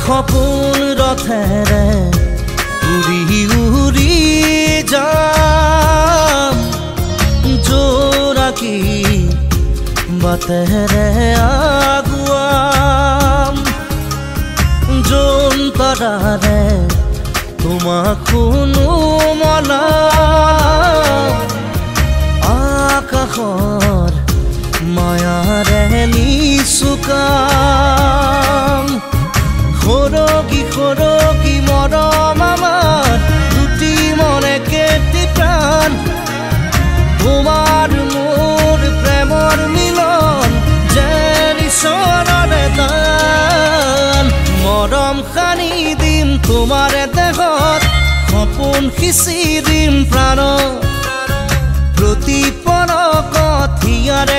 সপোন ৰথেৰে উৰি উৰি যাম জোৰাকী বাটেৰে আগুৱাম যোন তৰাৰে তোমাক শুনো মনাম আকাশৰ মায়াৰে নিচুকাম সৰগী সৰগী মৰম আমাৰ দুটি মনে কেটি প্ৰাণ তোমাৰ মোৰ প্ৰেমৰ মিলন যেন ঈশ্বৰৰে দান মৰম সানি দিম তোমাৰ দেহত সপোন সিঁচি দিম প্ৰাণত প্ৰতি পলকত হিয়াৰে